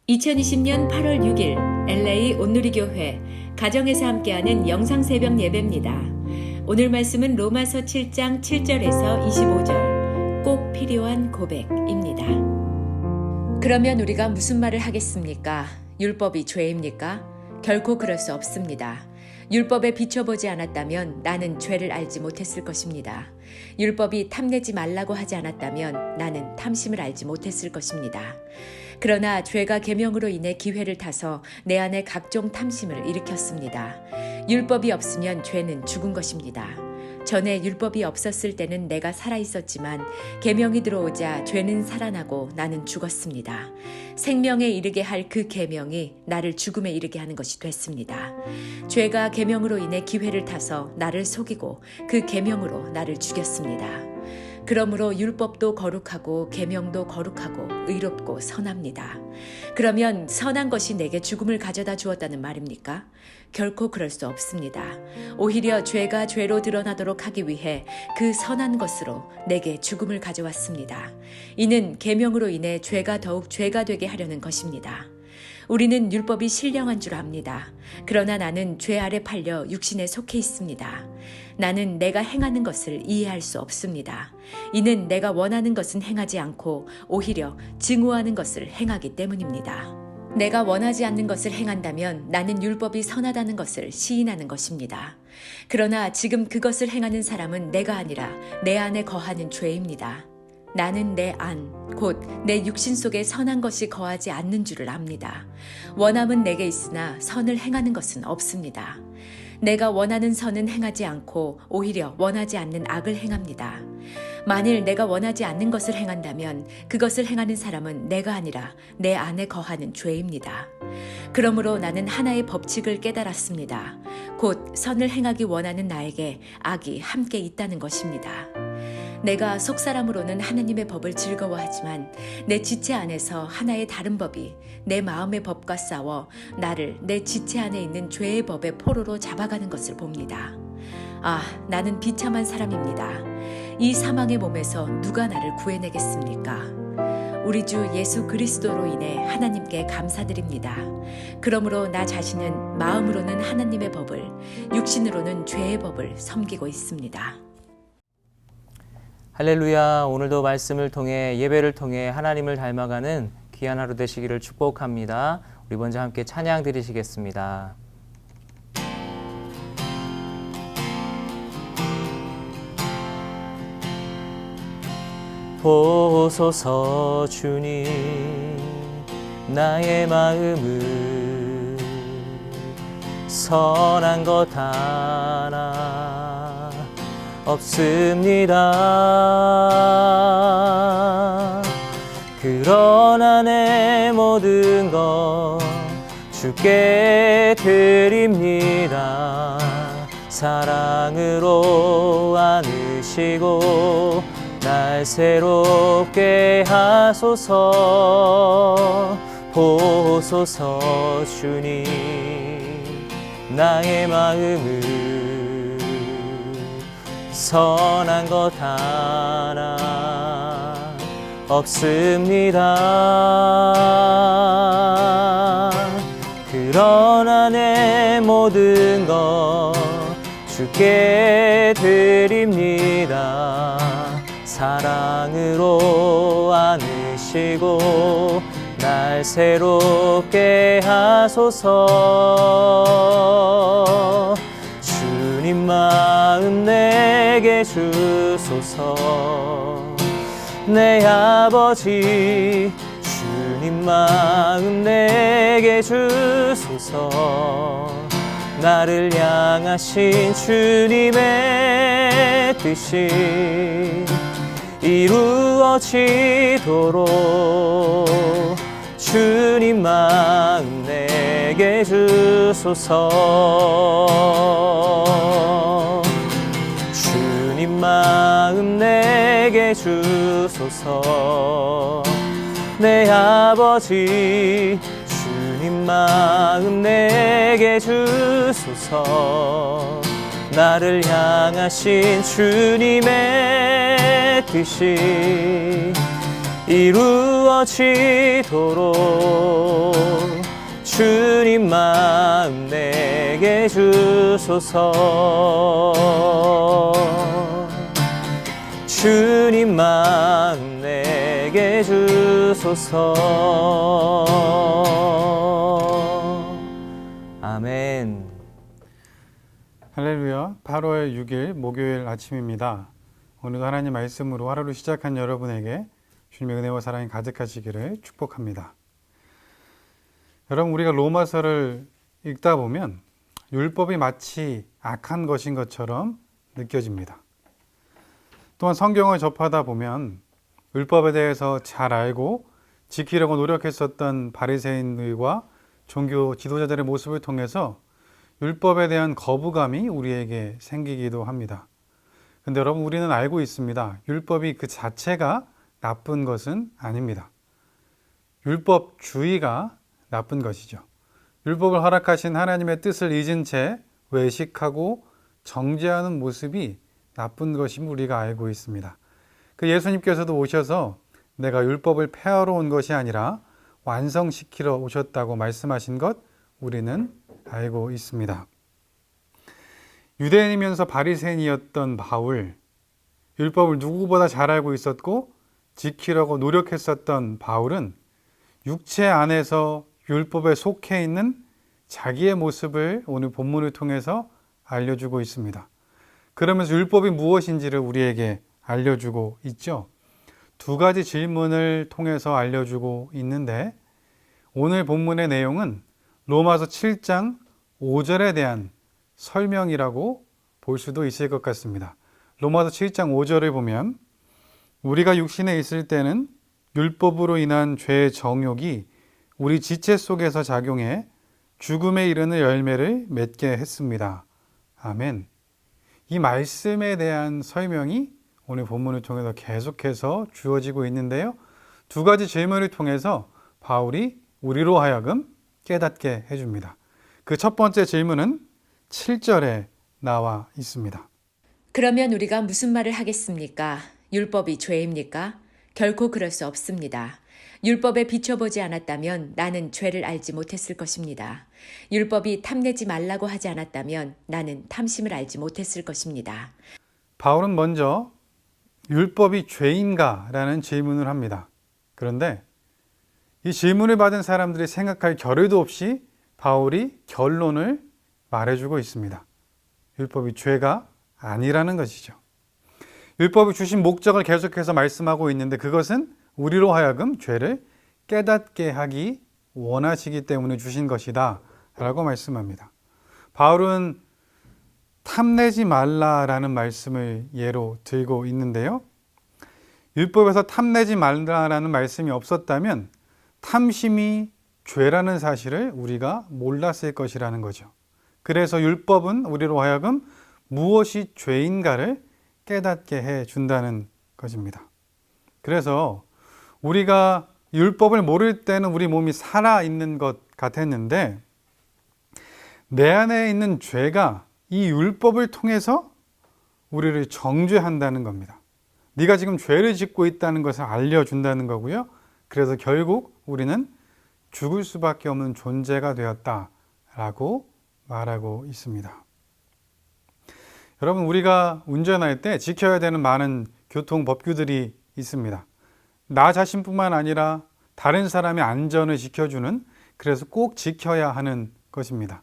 2020년 8월 6일 LA 온누리교회 가정에서 함께하는 영상새벽 예배입니다. 오늘 말씀은 로마서 7장 7절에서 25절 꼭 필요한 고백입니다. 그러면 우리가 무슨 말을 하겠습니까? 율법이 죄입니까? 결코 그럴 수 없습니다. 율법에 비춰보지 않았다면 나는 죄를 알지 못했을 것입니다. 율법이 탐내지 말라고 하지 않았다면 나는 탐심을 알지 못했을 것입니다. 그러나 죄가 계명으로 인해 기회를 타서 내 안에 각종 탐심을 일으켰습니다. 율법이 없으면 죄는 죽은 것입니다. 전에 율법이 없었을 때는 내가 살아있었지만 계명이 들어오자 죄는 살아나고 나는 죽었습니다. 생명에 이르게 할 그 계명이 나를 죽음에 이르게 하는 것이 됐습니다. 죄가 계명으로 인해 기회를 타서 나를 속이고 그 계명으로 나를 죽였습니다. 그러므로 율법도 거룩하고 계명도 거룩하고 의롭고 선합니다. 그러면 선한 것이 내게 죽음을 가져다 주었다는 말입니까? 결코 그럴 수 없습니다. 오히려 죄가 죄로 드러나도록 하기 위해 그 선한 것으로 내게 죽음을 가져왔습니다. 이는 계명으로 인해 죄가 더욱 죄가 되게 하려는 것입니다. 우리는 율법이 신령한 줄 압니다. 그러나 나는 죄 아래 팔려 육신에 속해 있습니다. 나는 내가 행하는 것을 이해할 수 없습니다. 이는 내가 원하는 것은 행하지 않고 오히려 증오하는 것을 행하기 때문입니다. 내가 원하지 않는 것을 행한다면 나는 율법이 선하다는 것을 시인하는 것입니다. 그러나 지금 그것을 행하는 사람은 내가 아니라 내 안에 거하는 죄입니다. 나는 내 안, 곧 내 육신 속에 선한 것이 거하지 않는 줄을 압니다. 원함은 내게 있으나 선을 행하는 것은 없습니다. 내가 원하는 선은 행하지 않고 오히려 원하지 않는 악을 행합니다. 만일 내가 원하지 않는 것을 행한다면 그것을 행하는 사람은 내가 아니라 내 안에 거하는 죄입니다. 그러므로 나는 하나의 법칙을 깨달았습니다. 곧 선을 행하기 원하는 나에게 악이 함께 있다는 것입니다. 내가 속사람으로는 하나님의 법을 즐거워하지만 내 지체 안에서 하나의 다른 법이 내 마음의 법과 싸워 나를 내 지체 안에 있는 죄의 법의 포로로 잡아가는 것을 봅니다. 아, 나는 비참한 사람입니다. 이 사망의 몸에서 누가 나를 구해내겠습니까? 우리 주 예수 그리스도로 인해 하나님께 감사드립니다. 그러므로 나 자신은 마음으로는 하나님의 법을, 육신으로는 죄의 법을 섬기고 있습니다. 할렐루야. 오늘도 말씀을 통해 예배를 통해 하나님을 닮아가는 귀한 하루 되시기를 축복합니다. 우리 먼저 함께 찬양 드리시겠습니다. 보소서 주님 나의 마음을 선한 것 하나 없습니다. 그러나 내 모든 것 주께 드립니다. 사랑으로 안으시고 날 새롭게 하소서. 보소서 주님 나의 마음을 선한 것 하나 없습니다. 그러나 내 모든 것 주께 드립니다. 사랑으로 안으시고 날 새롭게 하소서. 주님 마음 내게 주소서. 내 아버지 주님 마음 내게 주소서. 나를 향하신 주님의 뜻이 이루어지도록 주님 마음 내게 주소서. 주님 마음 내게 주소서. 내 아버지 주님 마음 내게 주소서. 나를 향하신 주님의 뜻이 이루어지도록 주님 마음 내게 주소서. 주님 마음 내게 주소서. 아멘. 할렐루야. 8월 6일 목요일 아침입니다. 오늘도 하나님 말씀으로 하루를 시작한 여러분에게 주님의 은혜와 사랑이 가득하시기를 축복합니다. 여러분, 우리가 로마서를 읽다 보면 율법이 마치 악한 것인 것처럼 느껴집니다. 또한 성경을 접하다 보면 율법에 대해서 잘 알고 지키려고 노력했었던 바리새인들과 종교 지도자들의 모습을 통해서 율법에 대한 거부감이 우리에게 생기기도 합니다. 근데 여러분, 우리는 알고 있습니다. 율법이 그 자체가 나쁜 것은 아닙니다. 율법주의가 나쁜 것이죠. 율법을 허락하신 하나님의 뜻을 잊은 채 외식하고 정죄하는 모습이 나쁜 것임을 우리가 알고 있습니다. 그 예수님께서도 오셔서 내가 율법을 폐하러 온 것이 아니라 완성시키러 오셨다고 말씀하신 것 우리는 알고 있습니다. 유대인이면서 바리새인이었던 바울, 율법을 누구보다 잘 알고 있었고 지키려고 노력했었던 바울은 육체 안에서 율법에 속해 있는 자기의 모습을 오늘 본문을 통해서 알려주고 있습니다. 그러면서 율법이 무엇인지를 우리에게 알려주고 있죠. 두 가지 질문을 통해서 알려주고 있는데 오늘 본문의 내용은 로마서 7장 5절에 대한 설명이라고 볼 수도 있을 것 같습니다. 로마서 7장 5절을 보면 우리가 육신에 있을 때는 율법으로 인한 죄의 정욕이 우리 지체 속에서 작용해 죽음에 이르는 열매를 맺게 했습니다. 아멘. 이 말씀에 대한 설명이 오늘 본문을 통해서 계속해서 주어지고 있는데요. 두 가지 질문을 통해서 바울이 우리로 하여금 깨닫게 해줍니다. 그 첫 번째 질문은 7절에 나와 있습니다. 그러면 우리가 무슨 말을 하겠습니까? 율법이 죄입니까? 결코 그럴 수 없습니다. 율법에 비춰보지 않았다면 나는 죄를 알지 못했을 것입니다. 율법이 탐내지 말라고 하지 않았다면 나는 탐심을 알지 못했을 것입니다. 바울은 먼저 율법이 죄인가? 라는 질문을 합니다. 그런데 이 질문을 받은 사람들이 생각할 겨를도 없이 바울이 결론을 말해주고 있습니다. 율법이 죄가 아니라는 것이죠. 율법이 주신 목적을 계속해서 말씀하고 있는데 그것은 우리로 하여금 죄를 깨닫게 하기 원하시기 때문에 주신 것이다 라고 말씀합니다. 바울은 탐내지 말라라는 말씀을 예로 들고 있는데요. 율법에서 탐내지 말라라는 말씀이 없었다면 탐심이 죄라는 사실을 우리가 몰랐을 것이라는 거죠. 그래서 율법은 우리로 하여금 무엇이 죄인가를 깨닫게 해준다는 것입니다. 그래서 우리가 율법을 모를 때는 우리 몸이 살아있는 것 같았는데 내 안에 있는 죄가 이 율법을 통해서 우리를 정죄한다는 겁니다. 네가 지금 죄를 짓고 있다는 것을 알려준다는 거고요. 그래서 결국 우리는 죽을 수밖에 없는 존재가 되었다라고 말하고 있습니다. 여러분, 우리가 운전할 때 지켜야 되는 많은 교통 법규들이 있습니다. 나 자신뿐만 아니라 다른 사람의 안전을 지켜주는, 그래서 꼭 지켜야 하는 것입니다.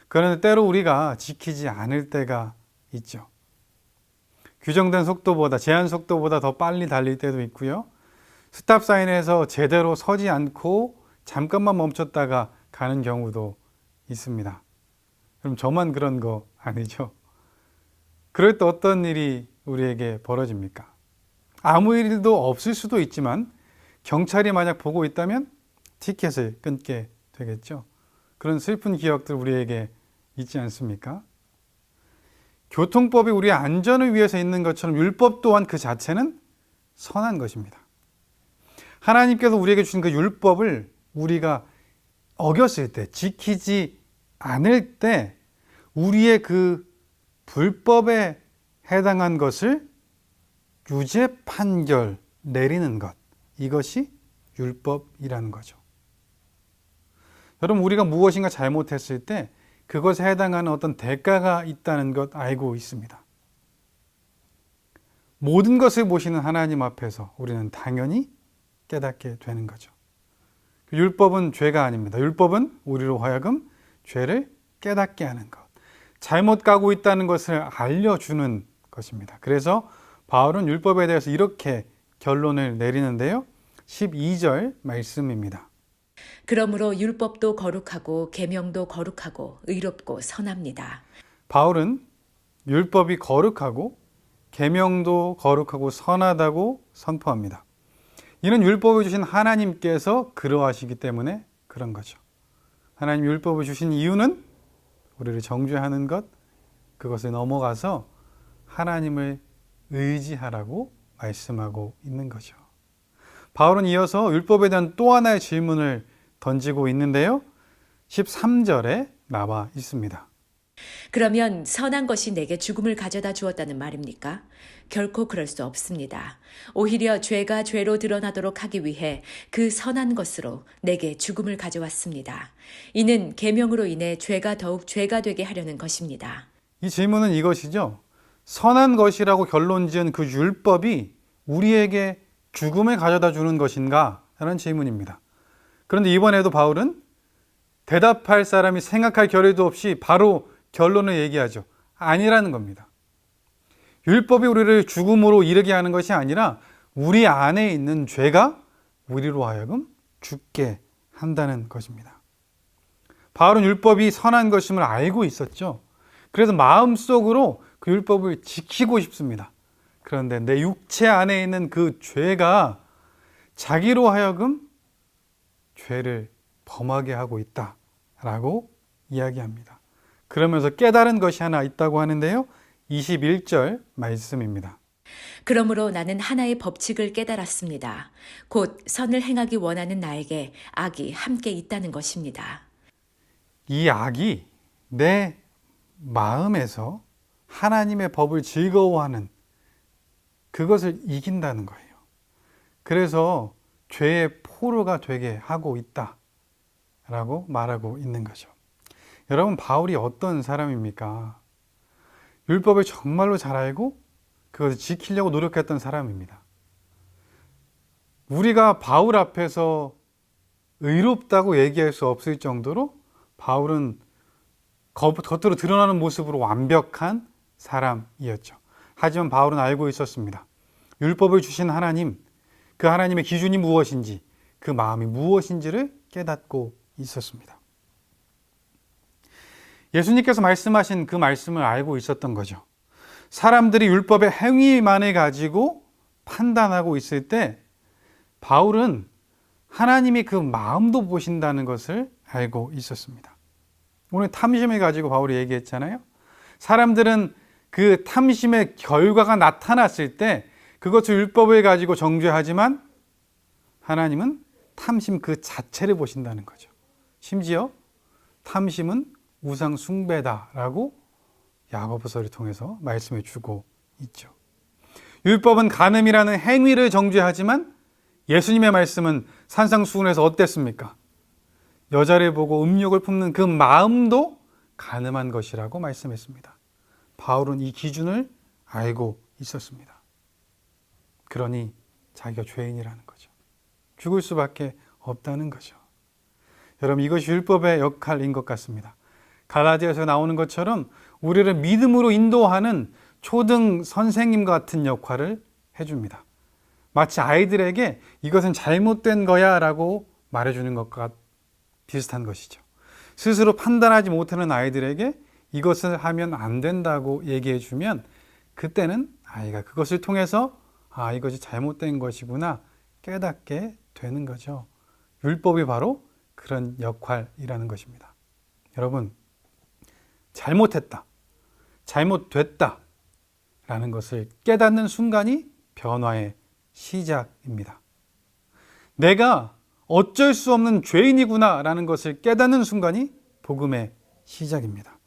그런데 때로 우리가 지키지 않을 때가 있죠. 규정된 속도보다, 제한 속도보다 더 빨리 달릴 때도 있고요. 스탑 사인에서 제대로 서지 않고 잠깐만 멈췄다가 가는 경우도 있습니다. 그럼 저만 그런 거 아니죠? 그럴 때 어떤 일이 우리에게 벌어집니까? 아무 일도 없을 수도 있지만 경찰이 만약 보고 있다면 티켓을 끊게 되겠죠. 그런 슬픈 기억들 우리에게 있지 않습니까? 교통법이 우리의 안전을 위해서 있는 것처럼 율법 또한 그 자체는 선한 것입니다. 하나님께서 우리에게 주신 그 율법을 우리가 어겼을 때, 지키지 않을 때 우리의 그 불법에 해당한 것을 유죄 판결 내리는 것, 이것이 율법이라는 거죠. 여러분, 우리가 무엇인가 잘못했을 때 그것에 해당하는 어떤 대가가 있다는 것 알고 있습니다. 모든 것을 보시는 하나님 앞에서 우리는 당연히 깨닫게 되는 거죠. 율법은 죄가 아닙니다. 율법은 우리로 하여금 죄를 깨닫게 하는 것, 잘못 가고 있다는 것을 알려주는 것입니다. 그래서 바울은 율법에 대해서 이렇게 결론을 내리는데요. 12절 말씀입니다. 그러므로 율법도 거룩하고 계명도 거룩하고 의롭고 선합니다. 바울은 율법이 거룩하고 계명도 거룩하고 선하다고 선포합니다. 이는 율법을 주신 하나님께서 그러하시기 때문에 그런 거죠. 하나님 율법을 주신 이유는 우리를 정죄하는 것, 그것을 넘어가서 하나님을 의지하라고 말씀하고 있는 거죠. 바울은 이어서 율법에 대한 또 하나의 질문을 던지고 있는데요. 13절에 나와 있습니다. 그러면 선한 것이 내게 죽음을 가져다 주었다는 말입니까? 결코 그럴 수 없습니다. 오히려 죄가 죄로 드러나도록 하기 위해 그 선한 것으로 내게 죽음을 가져왔습니다. 이는 계명으로 인해 죄가 더욱 죄가 되게 하려는 것입니다. 이 질문은 이것이죠. 선한 것이라고 결론 지은 그 율법이 우리에게 죽음을 가져다 주는 것인가? 라는 질문입니다. 그런데 이번에도 바울은 대답할 사람이 생각할 겨를도 없이 바로 결론을 얘기하죠. 아니라는 겁니다. 율법이 우리를 죽음으로 이르게 하는 것이 아니라 우리 안에 있는 죄가 우리로 하여금 죽게 한다는 것입니다. 바울은 율법이 선한 것임을 알고 있었죠. 그래서 마음속으로 그 율법을 지키고 싶습니다. 그런데 내 육체 안에 있는 그 죄가 자기로 하여금 죄를 범하게 하고 있다라고 이야기합니다. 그러면서 깨달은 것이 하나 있다고 하는데요. 21절 말씀입니다. 그러므로 나는 하나의 법칙을 깨달았습니다. 곧 선을 행하기 원하는 나에게 악이 함께 있다는 것입니다. 이 악이 내 마음에서 하나님의 법을 즐거워하는 그것을 이긴다는 거예요. 그래서 죄의 포로가 되게 하고 있다라고 말하고 있는 거죠. 여러분, 바울이 어떤 사람입니까? 율법을 정말로 잘 알고 그것을 지키려고 노력했던 사람입니다. 우리가 바울 앞에서 의롭다고 얘기할 수 없을 정도로 바울은 겉으로 드러나는 모습으로 완벽한 사람이었죠. 하지만 바울은 알고 있었습니다. 율법을 주신 하나님, 그 하나님의 기준이 무엇인지, 그 마음이 무엇인지를 깨닫고 있었습니다. 예수님께서 말씀하신 그 말씀을 알고 있었던 거죠. 사람들이 율법의 행위만을 가지고 판단하고 있을 때 바울은 하나님이 그 마음도 보신다는 것을 알고 있었습니다. 오늘 탐심을 가지고 바울이 얘기했잖아요. 사람들은 그 탐심의 결과가 나타났을 때 그것을 율법을 가지고 정죄하지만 하나님은 탐심 그 자체를 보신다는 거죠. 심지어 탐심은 우상 숭배다라고 야고보서를 통해서 말씀해 주고 있죠. 율법은 간음이라는 행위를 정죄하지만 예수님의 말씀은 산상수훈에서 어땠습니까? 여자를 보고 음욕을 품는 그 마음도 간음한 것이라고 말씀했습니다. 바울은 이 기준을 알고 있었습니다. 그러니 자기가 죄인이라는 거죠. 죽을 수밖에 없다는 거죠. 여러분, 이것이 율법의 역할인 것 같습니다. 갈라디아에서 나오는 것처럼 우리를 믿음으로 인도하는 초등 선생님 같은 역할을 해줍니다. 마치 아이들에게 이것은 잘못된 거야 라고 말해주는 것과 비슷한 것이죠. 스스로 판단하지 못하는 아이들에게 이것을 하면 안 된다고 얘기해주면 그때는 아이가 그것을 통해서 이것이 잘못된 것이구나 깨닫게 되는 거죠. 율법이 바로 그런 역할이라는 것입니다. 여러분, 잘못했다, 잘못됐다 라는 것을 깨닫는 순간이 변화의 시작입니다. 내가 어쩔 수 없는 죄인이구나 라는 것을 깨닫는 순간이 복음의 시작입니다.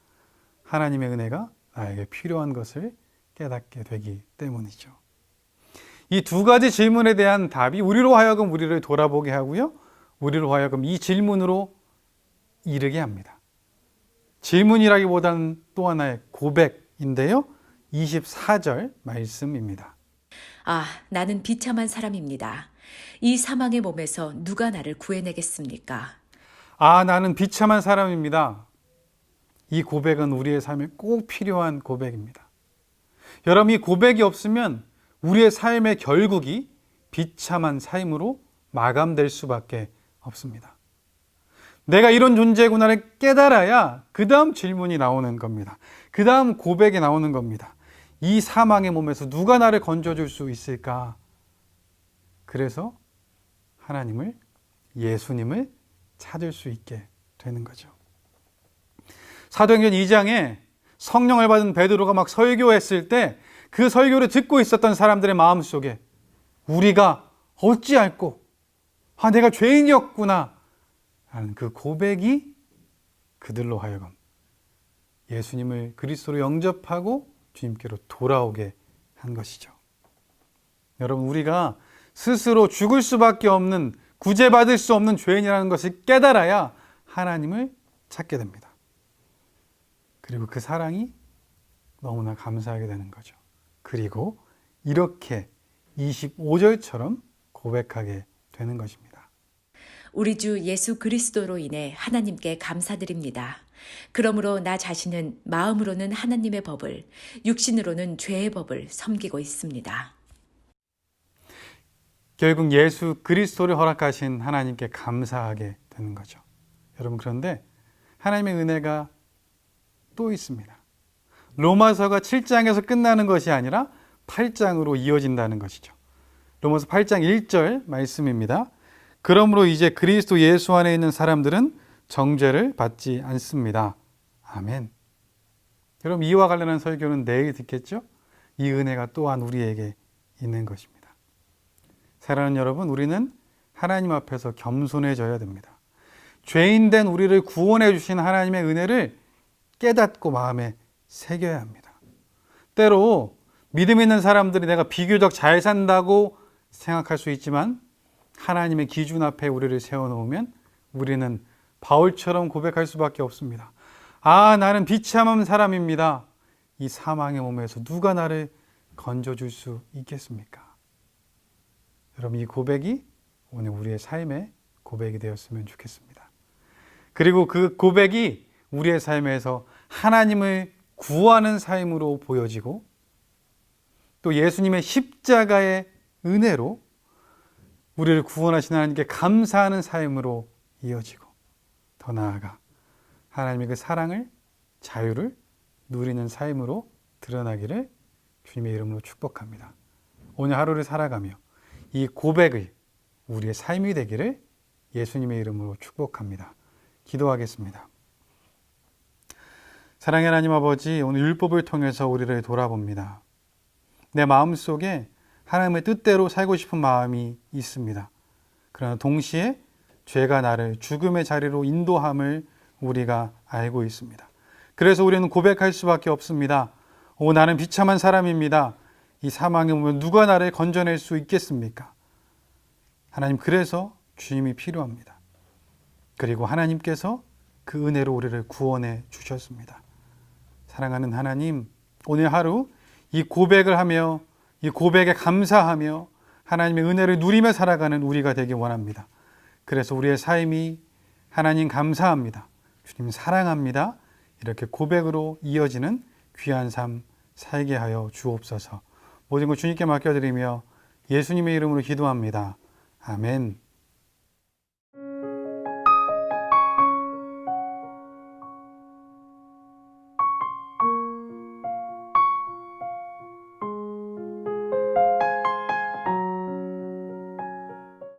하나님의 은혜가 나에게 필요한 것을 깨닫게 되기 때문이죠. 이 두 가지 질문에 대한 답이 우리로 하여금 우리를 돌아보게 하고요. 우리로 하여금 이 질문으로 이르게 합니다. 질문이라기보다는 또 하나의 고백인데요. 24절 말씀입니다. 아, 나는 비참한 사람입니다. 이 사망의 몸에서 누가 나를 구해내겠습니까? 아, 나는 비참한 사람입니다. 이 고백은 우리의 삶에 꼭 필요한 고백입니다. 여러분, 이 고백이 없으면 우리의 삶의 결국이 비참한 삶으로 마감될 수밖에 없습니다. 내가 이런 존재구나를 깨달아야 그 다음 질문이 나오는 겁니다. 그 다음 고백이 나오는 겁니다. 이 사망의 몸에서 누가 나를 건져줄 수 있을까? 그래서 하나님을, 예수님을 찾을 수 있게 되는 거죠. 사도행전 2장에 성령을 받은 베드로가 막 설교했을 때 그 설교를 듣고 있었던 사람들의 마음속에 우리가 어찌할꼬? 아, 내가 죄인이었구나 라는 그 고백이 그들로 하여금 예수님을 그리스도로 영접하고 주님께로 돌아오게 한 것이죠. 여러분, 우리가 스스로 죽을 수밖에 없는, 구제받을 수 없는 죄인이라는 것을 깨달아야 하나님을 찾게 됩니다. 그리고 그 사랑이 너무나 감사하게 되는 거죠. 그리고 이렇게 25절처럼 고백하게 되는 것입니다. 우리 주 예수 그리스도로 인해 하나님께 감사드립니다. 그러므로 나 자신은 마음으로는 하나님의 법을, 육신으로는 죄의 법을 섬기고 있습니다. 결국 예수 그리스도를 허락하신 하나님께 감사하게 되는 거죠. 여러분, 그런데 하나님의 은혜가 또 있습니다. 로마서가 7장에서 끝나는 것이 아니라 8장으로 이어진다는 것이죠. 로마서 8장 1절 말씀입니다. 그러므로 이제 그리스도 예수 안에 있는 사람들은 정죄를 받지 않습니다. 아멘. 여러분, 이와 관련한 설교는 내일 듣겠죠? 이 은혜가 또한 우리에게 있는 것입니다. 사랑하는 여러분, 우리는 하나님 앞에서 겸손해져야 됩니다. 죄인된 우리를 구원해 주신 하나님의 은혜를 깨닫고 마음에 새겨야 합니다. 때로 믿음 있는 사람들이 내가 비교적 잘 산다고 생각할 수 있지만 하나님의 기준 앞에 우리를 세워놓으면 우리는 바울처럼 고백할 수밖에 없습니다. 아, 나는 비참한 사람입니다. 이 사망의 몸에서 누가 나를 건져줄 수 있겠습니까? 여러분, 이 고백이 오늘 우리의 삶의 고백이 되었으면 좋겠습니다. 그리고 그 고백이 우리의 삶에서 하나님을 구하는 삶으로 보여지고 또 예수님의 십자가의 은혜로 우리를 구원하신 하나님께 감사하는 삶으로 이어지고 더 나아가 하나님의 그 사랑을, 자유를 누리는 삶으로 드러나기를 주님의 이름으로 축복합니다. 오늘 하루를 살아가며 이 고백을 우리의 삶이 되기를 예수님의 이름으로 축복합니다. 기도하겠습니다. 사랑의 하나님 아버지, 오늘 율법을 통해서 우리를 돌아봅니다. 내 마음속에 하나님의 뜻대로 살고 싶은 마음이 있습니다. 그러나 동시에 죄가 나를 죽음의 자리로 인도함을 우리가 알고 있습니다. 그래서 우리는 고백할 수밖에 없습니다. 오, 나는 비참한 사람입니다. 이 사망에 오면 누가 나를 건져낼 수 있겠습니까? 하나님, 그래서 주님이 필요합니다. 그리고 하나님께서 그 은혜로 우리를 구원해 주셨습니다. 사랑하는 하나님, 오늘 하루 이 고백을 하며 이 고백에 감사하며 하나님의 은혜를 누리며 살아가는 우리가 되길 원합니다. 그래서 우리의 삶이 하나님 감사합니다, 주님 사랑합니다, 이렇게 고백으로 이어지는 귀한 삶 살게 하여 주옵소서. 모든 것 주님께 맡겨드리며 예수님의 이름으로 기도합니다. 아멘.